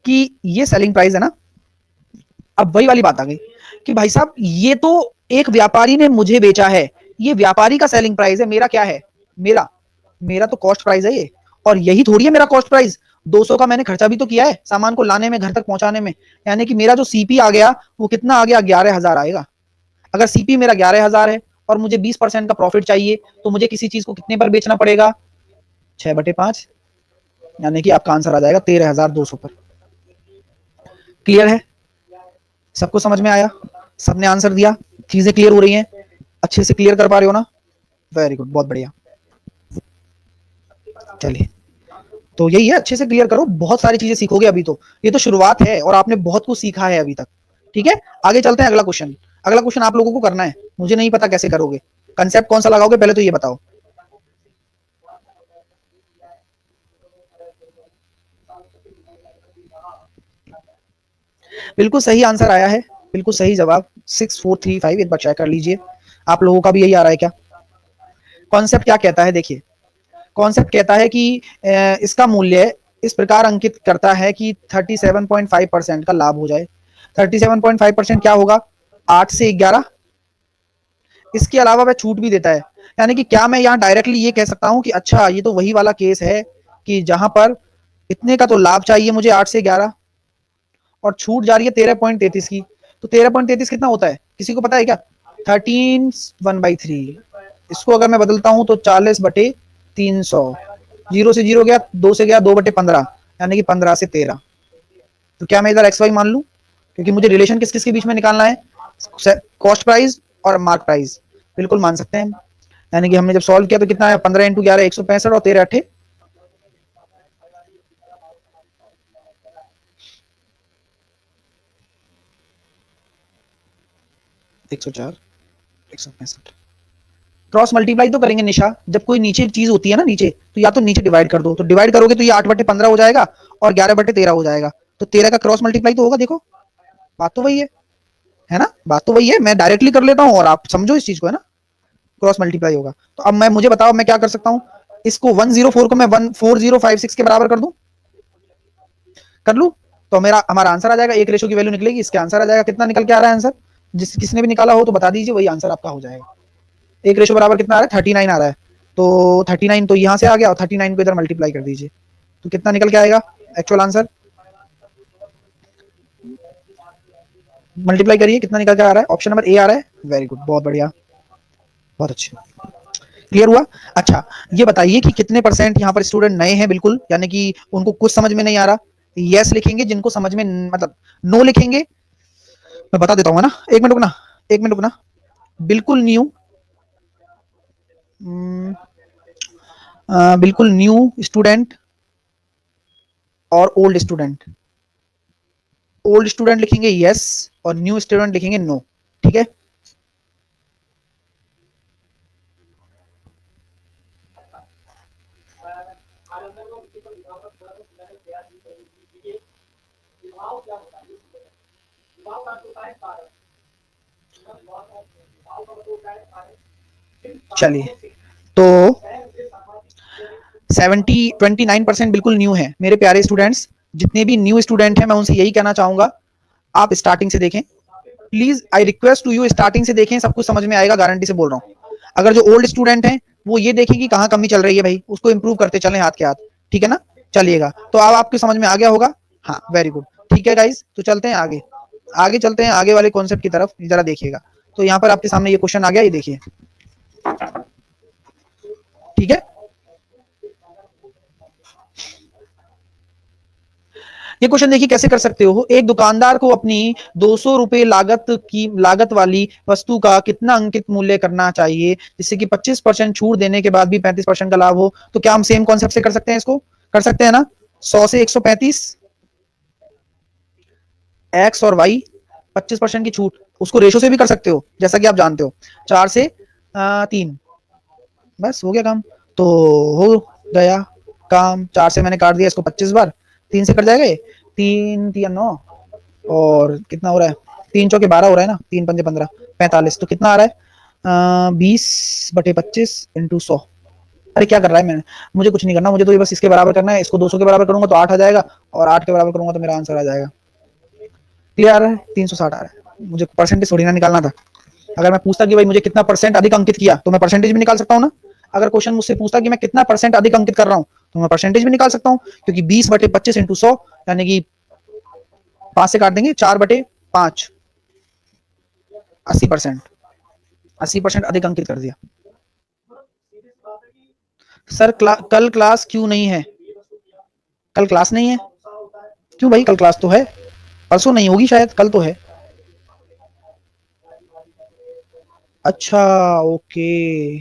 कि ये सेलिंग प्राइस है ना। अब वही वाली बात आ गई कि भाई साहब ये तो एक व्यापारी ने मुझे बेचा है, ये व्यापारी का सेलिंग प्राइस है, मेरा क्या है? मेरा मेरा तो कॉस्ट प्राइस है ये। और यही थोड़ी है मेरा कॉस्ट प्राइस, 200 का मैंने खर्चा भी तो किया है सामान को लाने में, घर तक पहुंचाने में। यानी कि मेरा जो सीपी आ गया वो कितना आ गया? 11,000 आएगा। अगर सीपी मेरा 11,000 है और मुझे 20% का प्रॉफिट चाहिए, तो मुझे किसी चीज को कितने पर बेचना पड़ेगा? 6/5, यानी कि आपका आंसर आ जाएगा 13,200 पर। क्लियर है? सबको समझ में आया? सबने आंसर दिया? चीजें क्लियर हो रही हैं? अच्छे से क्लियर कर पा रहे हो ना? वेरी गुड, बहुत बढ़िया। चलिए, तो यही है, अच्छे से क्लियर करो, बहुत सारी चीजें सीखोगे अभी तो, ये तो शुरुआत है और आपने बहुत कुछ सीखा है अभी तक। ठीक है, आगे चलते हैं। अगला क्वेश्चन, अगला क्वेश्चन आप लोगों को करना है, मुझे नहीं पता कैसे करोगे, कंसेप्ट कौन सा लगाओगे पहले तो ये बताओ। बिल्कुल सही आंसर आया है, बिल्कुल सही जवाब 6435, एक बार चेक कर लीजिए आप लोगों का भी यही आ रहा है क्या? कॉन्सेप्ट क्या कहता है, देखिए कॉन्सेप्ट कहता है कि इसका मूल्य इस प्रकार अंकित करता है कि 37.5% का लाभ हो जाए। 37.5% क्या होगा? 8 से 11। इसके अलावा वह छूट भी देता है। यानी कि क्या मैं यहाँ डायरेक्टली ये कह सकता हूँ कि अच्छा ये तो वही वाला केस है कि जहां पर इतने का तो लाभ चाहिए मुझे 8 से 11, और छूट जा रही है 13.33 की। तो 13.33 कितना होता है, किसी को पता है क्या? 13/1/3। इसको अगर मैं बदलता हूं तो 40/300। जीरो से जीरो गया, 2 से गया 2/15, यानी कि 15 से 13। तो क्या मैं इधर एक्स वाई मान लूं, क्योंकि मुझे रिलेशन किस किस के बीच में निकालना है? कॉस्ट प्राइस और मार्क प्राइस। बिल्कुल मान सकते हैं। यानी कि हमने जब सॉल्व किया तो कितना है? 15 × 11 165, और 13 8 104 165। क्रॉस मल्टीप्लाई तो करेंगे निशा, जब कोई नीचे चीज होती है ना नीचे, तो या तो नीचे डिवाइड कर दो, तो डिवाइड करोगे तो ये 8/15 हो जाएगा और 11/13 हो जाएगा। तो 13 का क्रॉस मल्टीप्लाई तो होगा, देखो बात तो वही है ना, बात तो वही है। मैं डायरेक्टली कर लेता हूँ और आप समझो इस चीज को, है ना, क्रॉस मल्टीप्लाई होगा। तो अब मैं, मुझे बताओ मैं क्या कर सकता हूँ? इसको 104 को मैं 14056 के बराबर कर दूं, कर लू, तो मेरा हमारा आंसर आ जाएगा, एक रेशो की वैल्यू निकलेगी, इसके आंसर आ जाएगा। कितना निकल के आ रहा है आंसर? किसने भी निकाला हो तो बता दीजिए, वही आंसर आपका हो जाएगा। एक रेशो बराबर कितना आ रहा है? 39 आ रहा है। तो 39 तो यहाँ से आ गया, और 39 को इधर मल्टीप्लाई कर दीजिए, तो कितना निकल के आएगा एक्चुअल आंसर? मल्टीप्लाई करिए, कितना निकल के आ रहा है? ऑप्शन नंबर ए आ रहा है। वेरी गुड, बहुत बढ़िया, बहुत अच्छे, क्लियर हुआ। अच्छा, ये बताइए कि कितने परसेंट यहाँ पर स्टूडेंट नए हैं बिल्कुल, यानी कि उनको कुछ समझ में नहीं आ रहा? यस लिखेंगे जिनको समझ में, मतलब नो लिखेंगे। मैं बता देता हूँ, है ना, एक मिनट रुकना, एक मिनट रुकना। बिल्कुल न्यू, बिल्कुल न्यू स्टूडेंट और ओल्ड स्टूडेंट। ओल्ड स्टूडेंट लिखेंगे यस और न्यू स्टूडेंट लिखेंगे नो। ठीक है, चलिए, तो 29% बिल्कुल न्यू है मेरे प्यारे स्टूडेंट्स। जितने भी न्यू स्टूडेंट हैं मैं उनसे यही कहना चाहूंगा आप स्टार्टिंग से देखें please, I request to you, starting से देखें, सब कुछ समझ में आएगा, गारंटी से बोल रहा हूँ। अगर जो ओल्ड स्टूडेंट हैं वो ये देखें कि कहाँ कमी चल रही है भाई, उसको इंप्रूव करते चलें हाथ के हाथ, ठीक है ना। चलिएगा, तो अब आपके समझ में आ गया होगा। हाँ वेरी गुड, ठीक है गाइस, तो चलते हैं आगे, आगे चलते हैं आगे वाले कॉन्सेप्ट की तरफ, जरा देखिएगा। तो यहाँ पर आपके सामने ये क्वेश्चन आ गया, ये देखिए, ठीक है। ये क्वेश्चन देखिए कैसे कर सकते हो। एक दुकानदार को अपनी 200 रुपए लागत वाली वस्तु का कितना अंकित मूल्य करना चाहिए जिससे कि 25% छूट देने के बाद भी 35% का लाभ हो। तो क्या हम सेम कॉन्सेप्ट से कर सकते हैं, इसको कर सकते हैं ना। 100 से 135, एक्स और वाई, 25% की छूट, उसको रेशो से भी कर सकते हो जैसा कि आप जानते हो, 4 से 3, बस हो गया काम। तो हो गया काम, 4 से मैंने काट दिया इसको 25 बार, 3 से कट जाएगा ये, 3 3 9, और कितना हो रहा है, 3 चौके 12 हो रहा है ना, 3 पंजे 15, 45, तो कितना आ रहा है 20/25 × 100। अरे क्या कर रहा है मैंने, मुझे कुछ नहीं करना, मुझे तो ये बस इसके बराबर करना है, इसको 200 के बराबर करूंगा तो 8 आ जाएगा, और 8 के बराबर करूंगा तो मेरा आंसर आ जाएगा। क्लियर आ रहा है, 360 आ रहा है। मुझे परसेंटेज थोड़ी ना निकालना था। अगर मैं पूछता कि भाई मुझे कितना परसेंट अधिक अंकित किया तो मैं परसेंटेज भी निकाल सकता हूँ ना। अगर क्वेश्चन मुझसे पूछता कि मैं कितना परसेंट अधिक अंकित कर रहा हूँ तो मैं परसेंटेज भी निकाल सकता हूँ, क्योंकि 20/25 × 100 यानी कि 5 से काट देंगे, 4/5, 80%, 80% अधिक अंकित कर दिया। सर कल क्लास क्यों नहीं है, कल क्लास नहीं है, क्यों भाई, कल क्लास तो है, परसों नहीं होगी शायद, कल तो है। अच्छा ओके,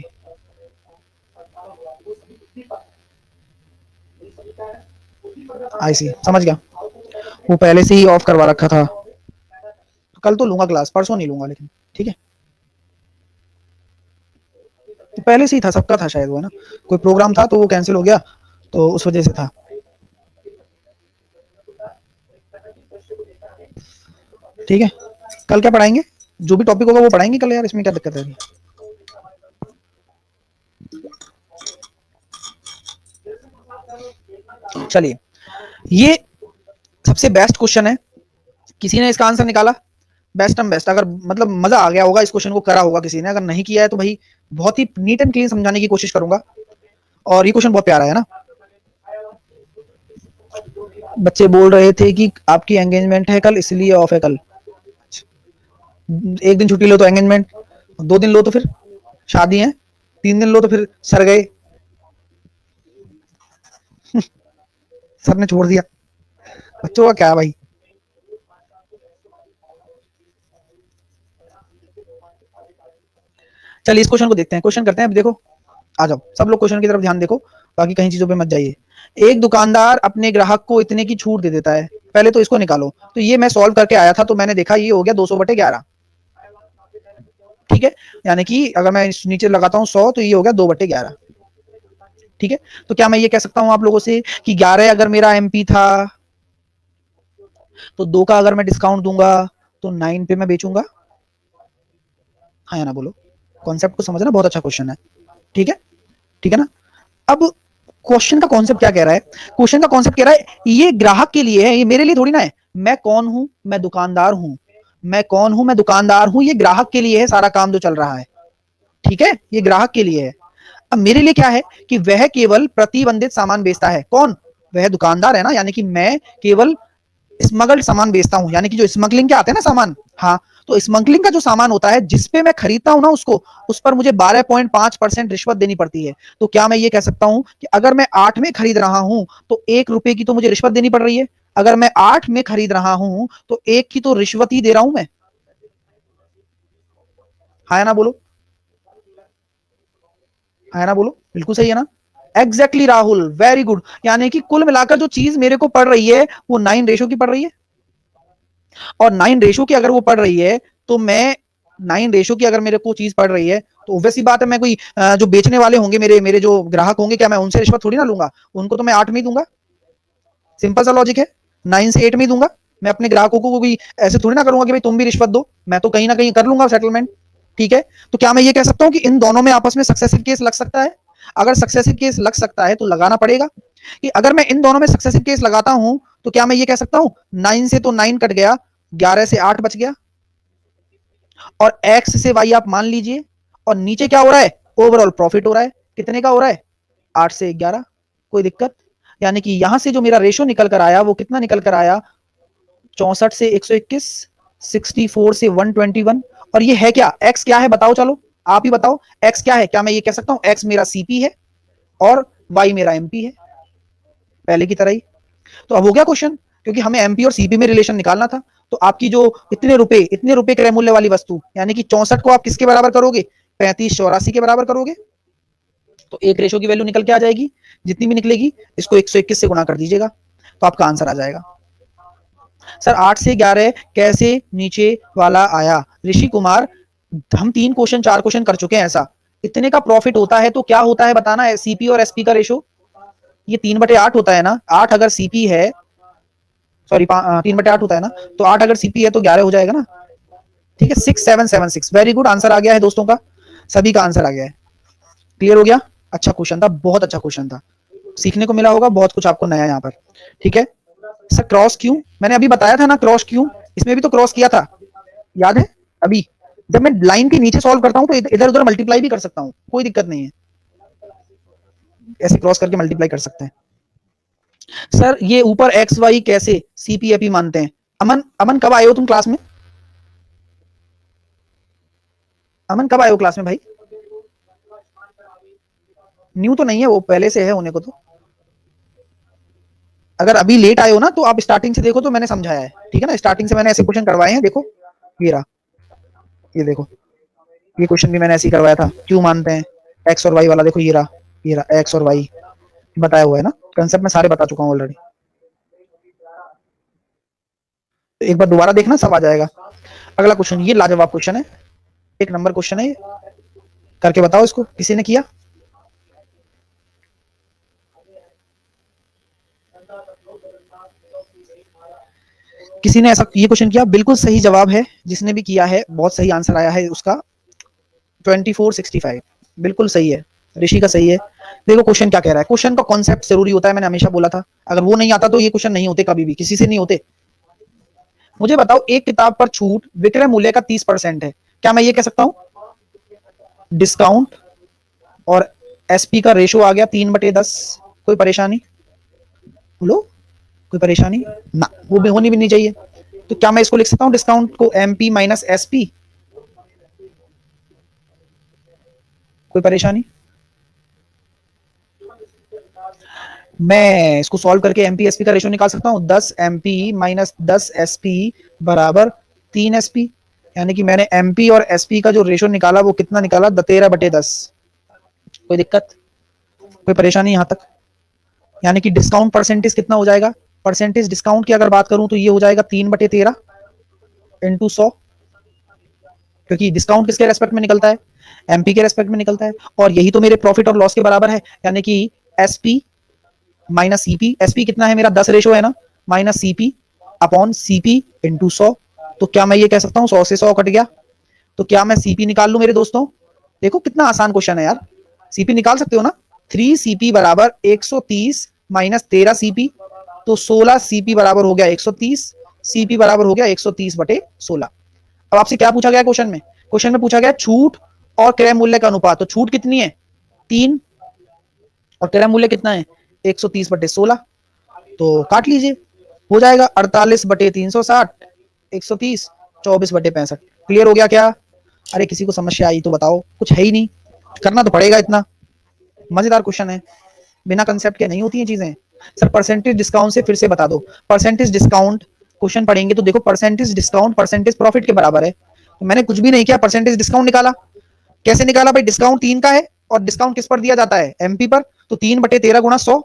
आई सी, समझ गया, वो पहले से ही ऑफ करवा रखा था। तो कल तो लूंगा क्लास, परसों नहीं लूंगा लेकिन, ठीक है। तो पहले से ही था, सबका था शायद वो, है ना, कोई प्रोग्राम था तो वो कैंसिल हो गया, तो उस वजह से था। ठीक है, कल क्या पढ़ाएंगे, जो भी टॉपिक होगा वो पढ़ाएंगे कल यार, इसमें क्या दिक्कत है। चलिए, ये सबसे बेस्ट क्वेश्चन है, किसी ने इसका आंसर निकाला, बेस्ट एंड बेस्ट, अगर मतलब मजा आ गया होगा, इस क्वेश्चन को करा होगा किसी ने, अगर नहीं किया है तो भाई बहुत ही नीट एंड क्लीन समझाने की कोशिश करूंगा। और ये क्वेश्चन बहुत प्यारा है ना। बच्चे बोल रहे थे कि आपकी एंगेजमेंट है कल इसलिए ऑफ है कल, एक दिन छुट्टी लो तो एंगेजमेंट, 2 दिन लो तो फिर शादी है, 3 दिन लो तो फिर सर गए। सर ने छोड़ दिया, बच्चों का क्या भाई। चलिए इस क्वेश्चन को देखते हैं, क्वेश्चन करते हैं। अब देखो, आ जाओ सब लोग क्वेश्चन की तरफ ध्यान देखो, बाकी कहीं चीजों पे मत जाइए। एक दुकानदार अपने ग्राहक को इतने की छूट दे देता है, पहले तो इसको निकालो। तो ये मैं सॉल्व करके आया था, तो मैंने देखा ये हो गया 200/11, ठीक है। यानी कि अगर मैं नीचे लगाता हूँ 100 तो ये हो गया 2/11, ठीक है। तो क्या मैं ये कह सकता हूँ आप लोगों से कि 11 अगर मेरा एमपी था तो 2 का अगर मैं डिस्काउंट दूंगा तो 9 पे मैं बेचूंगा। हाँ या ना बोलो, कॉन्सेप्ट को समझना, बहुत अच्छा क्वेश्चन है, ठीक है, ठीक है ना। अब क्वेश्चन का कॉन्सेप्ट क्या कह रहा है, क्वेश्चन का कॉन्सेप्ट कह रहा है ये ग्राहक के लिए है, ये मेरे लिए थोड़ी ना है। मैं कौन हूं, मैं दुकानदार हूं, मैं कौन हूं, मैं दुकानदार हूं, ये ग्राहक के लिए है सारा काम जो चल रहा है, ठीक है, ये ग्राहक के लिए है। अब मेरे लिए क्या है कि वह केवल प्रतिबंधित सामान बेचता है, कौन, वह दुकानदार है ना, यानी कि मैं केवल स्मगल्ड सामान बेचता हूं, यानी कि जो स्मगलिंग के आते हैं ना सामान, हाँ, तो स्मगलिंग का जो सामान होता है जिस पे मैं खरीदता हूं ना उसको, उस पर मुझे 12.5% रिश्वत देनी पड़ती है। तो क्या मैं ये कह सकता हूं कि अगर मैं 8 में खरीद रहा हूं तो 1 रुपए की तो मुझे रिश्वत देनी पड़ रही है। अगर मैं 8 में खरीद रहा हूं तो 1 की तो रिश्वत ही दे रहा हूं मैं। हाँ ना बोलो, हाँ ना बोलो, बिल्कुल सही है ना। Exactly Rahul, very good. यानी कि कुल मिलाकर जो चीज मेरे को पड़ रही है वो 9 रेशो की पड़ रही है, और 9 रेशो की अगर वो पड़ रही है तो मैं 9 रेशो की अगर मेरे को चीज पड़ रही है तो वैसी बात है, मैं कोई जो बेचने वाले होंगे, मेरे मेरे जो ग्राहक होंगे, क्या मैं उनसे रिश्वत थोड़ी ना लूंगा, उनको तो मैं 8 में ही दूंगा। सिंपल सा लॉजिक है, 9 से 8 में ही दूंगा। मैं अपने ग्राहकों को भी ऐसे थोड़ी ना करूंगा कि भाई तुम भी रिश्वत दो, मैं तो कहीं ना कहीं कर लूंगा सेटलमेंट, ठीक है। तो क्या मैं ये कह सकता हूं कि इन दोनों में आपस में सक्सेसिव केस लग सकता है। अगर सक्सेसिव केस लग सकता है तो लगाना पड़ेगा, कि अगर मैं इन दोनों में सक्सेसिव केस लगाता हूं तो क्या मैं ये कह सकता हूं 9 से तो 9 कट गया, 11 से 8 बच गया, और एक्स से वाई आप मान लीजिए, और नीचे क्या हो रहा है, ओवरऑल प्रॉफिट हो रहा है, कितने का हो रहा है, 8 से 11, कोई दिक्कत? यानी कि यहां से जो मेरा रेशो निकल कर आया वो कितना निकल कर आया, 64 से 121, 64 से 121, और ये है क्या, एक्स क्या है बताओ, चलो आप ही बताओ, एक्स क्या है, क्या मैं ये कह सकता हूं एक्स मेरा सीपी है और वाई मेरा एमपी है, पहले की तरह ही। तो अब हो गया क्वेश्चन, क्योंकि हमें एमपी और सीपी में रिलेशन निकालना था। तो आपकी जो इतने रुपए क्रय मूल्य वाली वस्तु, यानी कि 64 को आप किसके बराबर करोगे, 3584 के बराबर करोगे, तो एक रेशो की वैल्यू निकल के आ जाएगी, जितनी भी निकलेगी इसको 121 से गुना कर दीजिएगा, तो आपका आंसर आ जाएगा। सर 8 से 11 कैसे नीचे वाला आया, ऋषि कुमार, हम 3 क्वेश्चन 4 क्वेश्चन कर चुके हैं ऐसा, इतने का प्रॉफिट होता है तो क्या होता है बताना है, सीपी और एसपी का रेशो, ये 3/8 होता है ना, 8 अगर सीपी है, सॉरी 3/8 होता है ना, तो 8 अगर सीपी है तो 11 हो जाएगा ना, ठीक है, 6776, वेरी गुड, आंसर आ गया है दोस्तों का, सभी का आंसर आ गया है, क्लियर हो गया, अच्छा क्वेश्चन था, बहुत अच्छा क्वेश्चन था, सीखने को मिला होगा बहुत कुछ आपको नया यहाँ पर, ठीक है। सर क्रॉस क्यों, मैंने अभी बताया था ना क्रॉस क्यों, इसमें भी तो क्रॉस किया था, याद है, अभी जब मैं लाइन के नीचे सॉल्व करता हूं तो इधर उधर मल्टीप्लाई भी कर सकता हूं, कोई दिक्कत नहीं है, ऐसे क्रॉस करके मल्टीप्लाई कर सकते हैं। सर ये ऊपर एक्स वाई कैसे सीपीएपी मानते हैं, अमन, अमन कब आए हो तुम क्लास में, अमन कब आए हो क्लास में भाई, न्यू तो नहीं है वो, पहले से है होने को तो, अगर अभी लेट आए हो ना तो आप स्टार्टिंग से देखो, तो मैंने समझाया है, ठीक है ना, स्टार्टिंग से मैंने ऐसे क्वेश्चन करवाए हैं, देखो ये रहा, ये देखो, ये क्वेश्चन भी मैंने ऐसे ही करवाया था, क्यों मानते हैं एक्स और वाई वाला, देखो ये रहा एक्स और वाई, बताया हुआ है ना, कंसेप्ट में सारे बता चुका हूँ ऑलरेडी, तो एक बार दोबारा देखना सब आ जाएगा। अगला क्वेश्चन, ये लाजवाब क्वेश्चन है, एक नंबर क्वेश्चन है ये, करके बताओ इसको, किसी ने किया, किसी ने ऐसा ये क्वेश्चन किया, बिल्कुल सही जवाब है, जिसने भी किया है बहुत सही आंसर आया है उसका, 2465, बिल्कुल सही है, ऋषि का सही है। देखो क्वेश्चन क्या कह रहा है, क्वेश्चन का कॉन्सेप्ट जरूरी होता है, मैंने हमेशा बोला था, अगर वो नहीं आता तो ये क्वेश्चन नहीं होते, कभी भी किसी से नहीं होते। मुझे बताओ एक किताब पर छूट विक्रय मूल्य का 30% है, क्या मैं ये कह सकता हूं डिस्काउंट और एसपी का रेशो आ गया 3/10, कोई परेशानी, बोलो कोई परेशानी ना, वो भी होनी भी नहीं चाहिए, तो क्या मैं इसको लिख सकता हूं डिस्काउंट को एमपी माइनस एसपी, कोई परेशानी, मैं इसको सॉल्व करके एमपी एसपी का रेशो निकाल सकता हूं, 10 एमपी माइनस 10 एसपी बराबर 3 एसपी, यानी कि मैंने एमपी और एसपी का जो रेशो निकाला वो कितना निकाला, 13/10, कोई दिक्कत, कोई परेशानी यहां तक, यानी कि डिस्काउंट परसेंटेज कितना हो जाएगा, परसेंटेज डिस्काउंट की अगर बात करूं तो ये हो जाएगा 3/13 इंटू 100, क्योंकि डिस्काउंट किसके रेस्पेक्ट में निकलता है, एमपी के रेस्पेक्ट में निकलता है, और यही तो मेरे प्रॉफिट और लॉस के बराबर है, यानी कि एसपी माइनस सीपी, एसपी कितना है मेरा 10 रेशो है ना, minus CP upon CP into 100, तो क्या मैं ये कह सकता हूँ 100 से 100 कट गया, तो क्या मैं सीपी निकाल लू मेरे दोस्तों, देखो कितना आसान क्वेश्चन है यार, सीपी निकाल सकते हो ना, 3 सीपी बराबर 130 माइनस 13 सीपी, तो 16 सीपी बराबर हो गया 130, सीपी बराबर हो गया 130/16। अब आपसे क्या पूछा गया क्वेश्चन में, क्वेश्चन में पूछा गया छूट और क्रय मूल्य का अनुपात, तो छूट कितनी है 3, और क्रय मूल्य कितना है 130/16, तो काट लीजिए, हो जाएगा 48/360, 130, 24/65, क्लियर हो गया क्या, अरे किसी को समस्या आई तो बताओ, कुछ है ही नहीं, करना तो पड़ेगा इतना, मजेदार क्वेश्चन है, बिना कंसेप्ट के नहीं होती हैं चीजें। सर परसेंटेज डिस्काउंट से फिर से बता दो, परसेंटेज डिस्काउंट क्वेश्चन पढ़ेंगे तो देखो परसेंटेज डिस्काउंट परसेंटेज प्रॉफिट के बराबर है, तो मैंने कुछ भी नहीं किया, परसेंटेज डिस्काउंट निकाला, कैसे निकाला भाई, डिस्काउंट 3 का है और डिस्काउंट किस पर दिया जाता है एमपी पर, तो 3/13 गुणा 100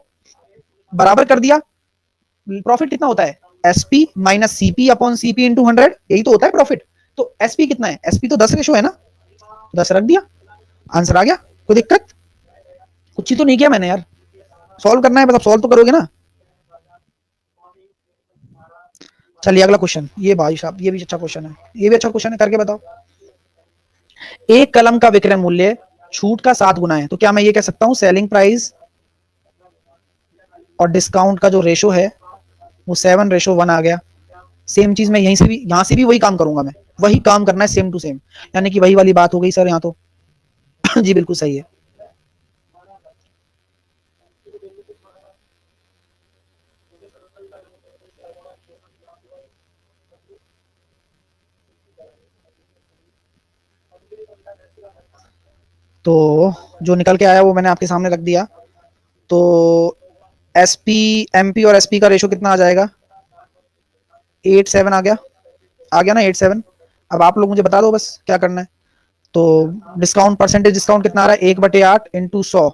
बराबर कर दिया, प्रॉफिट कितना होता है SP minus CP upon CP into 100, यही तो होता है प्रॉफिट, तो एसपी कितना है, एसपी तो 10 रेशो है ना, 10 रख दिया, आंसर आ गया, कोई दिक्कत, कुछ ही तो नहीं किया मैंने यार, सॉल्व करना है बस, अब सॉल्व तो करोगे ना। चलिए अगला क्वेश्चन, ये भाई साहब ये भी अच्छा क्वेश्चन है, ये भी अच्छा क्वेश्चन है, करके बताओ, एक कलम का विक्रय मूल्य छूट का 7 गुना है, तो क्या मैं ये कह सकता हूं सेलिंग प्राइस और डिस्काउंट का जो रेशो है वो 7:1 आ गया, सेम चीज मैं यहीं से भी, यहाँ से भी वही काम करूंगा, मैं वही काम करना है सेम टू सेम, यानी कि वही वाली बात हो गई सर यहाँ तो। जी बिल्कुल सही है। तो जो निकल के आया वो मैंने आपके सामने रख दिया। तो एसपी, एमपी और एसपी का रेशो कितना आ जाएगा? 8:7 आ गया ना, 8:7। अब आप लोग मुझे बता दो बस क्या करना है। तो डिस्काउंट, परसेंटेज डिस्काउंट कितना आ रहा है? 1/8 इंटू 100।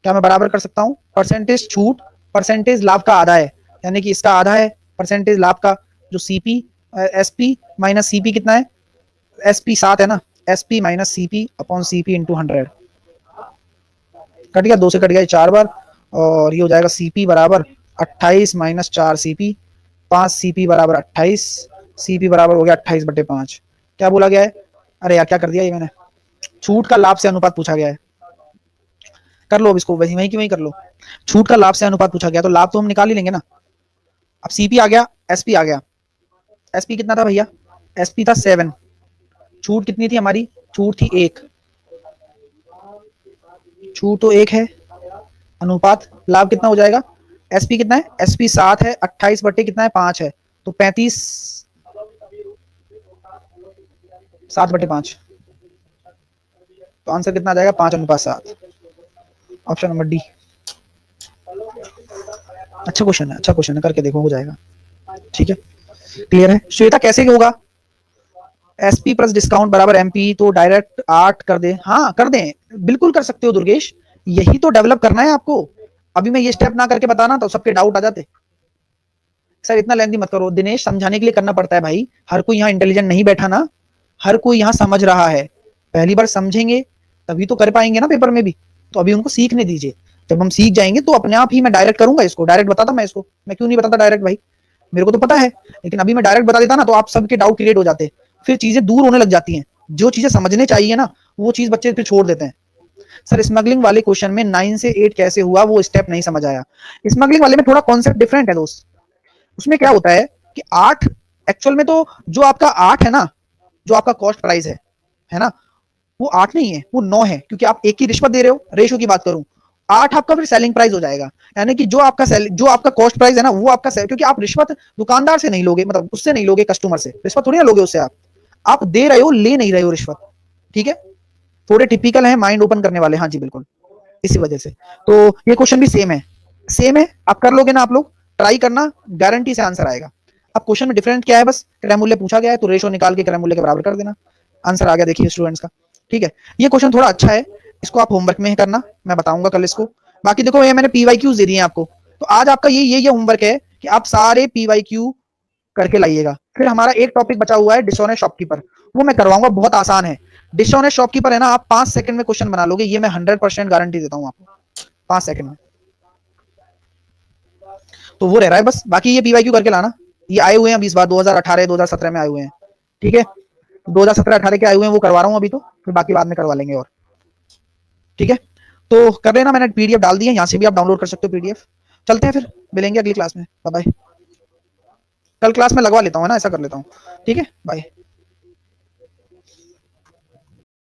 क्या मैं बराबर कर सकता हूँ? परसेंटेज छूट परसेंटेज लाभ का आधा है, यानी कि इसका आधा है परसेंटेज लाभ का, जो सीपी एसपी माइनस सीपी कितना है? एसपी 7 है ना, SP minus CP upon CP into 100। Cut गया, 2 से कट गया 4 बार, और ये हो जाएगा सीपी बराबर 28 माइनस 4 सीपी, 5 सीपी बराबर 28, सीपी बराबर हो गया 28/5। क्या बोला गया है? अरे यार क्या कर दिया ये मैंने, छूट का लाभ से अनुपात पूछा गया है। कर लो अब इसको, वही वही की वही कर लो। छूट का लाभ से अनुपात पूछा गया तो लाभ तो हम निकाल ही लेंगे ना। अब सीपी आ गया, एसपी आ गया। एसपी कितना था भैया? एसपी था 7। छूट कितनी थी हमारी? छूट थी 1। छूट तो 1 है, अनुपात लाभ कितना हो जाएगा? एसपी कितना है? एसपी 7 है, 28 बटे कितना है? 5 है, तो 35, 7/5। तो आंसर कितना आ जाएगा? 5:7। Option number D. अच्छा क्वेश्चन है, अच्छा क्वेश्चन है, करके देखो हो जाएगा। ठीक है, क्लियर है? श्वेता कैसे होगा? एसपी प्लस डिस्काउंट बराबर एमपी, तो डायरेक्ट 8 कर दे। हाँ कर दें, बिल्कुल कर सकते हो दुर्गेश, यही तो डेवलप करना है आपको। अभी मैं ये स्टेप ना करके बताना तो सबके डाउट आ जाते। सर इतना लेंथी मत करो दिनेश, समझाने के लिए करना पड़ता है भाई, हर कोई यहाँ इंटेलिजेंट नहीं बैठा ना, हर कोई यहाँ समझ रहा है। पहली बार समझेंगे तभी तो कर पाएंगे ना पेपर में भी, तो अभी उनको सीखने दीजिए। जब हम सीख जाएंगे तो अपने आप ही मैं डायरेक्ट करूंगा इसको, डायरेक्ट बताता मैं इसको, मैं क्यों नहीं बताता डायरेक्ट भाई, मेरे को तो पता है, लेकिन अभी मैं डायरेक्ट बता देता ना तो आप सबके डाउट क्रिएट हो जाते, फिर चीजें दूर होने लग जाती हैं। जो चीजें समझने चाहिए ना वो चीज बच्चे फिर छोड़ देते हैं। सर स्मगलिंग वाले क्वेश्चन में 9 से 8 कैसे हुआ, वो स्टेप नहीं समझ आया। स्मगलिंग वाले में थोड़ा कॉन्सेप्ट डिफरेंट है दोस्त। उसमें क्या होता है कि 8 एक्चुअल में तो, जो आपका 8 है ना, जो आपका कॉस्ट प्राइस है ना, वो 8 नहीं है, वो 9 है, क्योंकि आप एक की रिश्वत दे रहे हो, रेशो की बात करूं। 8 आपका फिर सेलिंग प्राइस हो जाएगा, यानी कि जो आपका कॉस्ट प्राइस है ना वो आपका क्योंकि आप रिश्वत दुकानदार से नहीं लोगे, मतलब उससे नहीं लोगे, कस्टमर से रिश्वत थोड़ी ना लोगे उससे, आप दे रहे हो, ले नहीं रहे हो रिश्वत। ठीक है, थोड़े टिपिकल है, माइंड ओपन करने वाले। हाँ जी बिल्कुल, इसी वजह से तो ये क्वेश्चन भी सेम है, सेम है। आप कर लोगे ना, आप लोग ट्राई करना, गारंटी से आंसर आएगा। अब क्वेश्चन में डिफरेंट क्या है, बस क्रय मूल्य पूछा गया है तो रेशो निकाल के क्रय मूल्य के बराबर कर देना, आंसर आ गया देखिए स्टूडेंट्स का। ठीक है, ये क्वेश्चन थोड़ा अच्छा है, इसको आप होमवर्क में ही करना, मैं बताऊंगा कल इसको। बाकी देखो ये मैंने पीवाईक्यूज दे दिए हैं आपको, तो आज आपका ये होमवर्क है कि आप सारे पीवाईक्यू करके लाइएगा। फिर हमारा एक टॉपिक बचा हुआ है डिसऑनेस्ट शॉपकीपर, वो मैं करवाऊंगा, बहुत आसान है। डिसऑनेस्ट शॉपकीपर है ना, आप 5 सेकंड में क्वेश्चन बना लोगे, ये मैं 100% गारंटी देता हूँ आपको, 5 सेकंड में। तो वो रह रहा है बस, बाकी ये पीवाईक्यू करके लाना। ये आए हुए हैं अभी इस बार 2018 2017 में आए हुए हैं। ठीक है, 2017-18 के आए हुए हैं, वो करवा रहा हूँ अभी, तो फिर बाकी बाद में करवा लेंगे। और ठीक है, तो कर लेना, मैंने पीडीएफ डाल दी है, यहाँ से भी आप डाउनलोड कर सकते हो पीडीएफ। चलते हैं फिर, मिलेंगे अगली क्लास में, बाय बाय। कल क्लास में लगवा लेता हूँ ना, ऐसा कर लेता हूँ। ठीक है, बाय।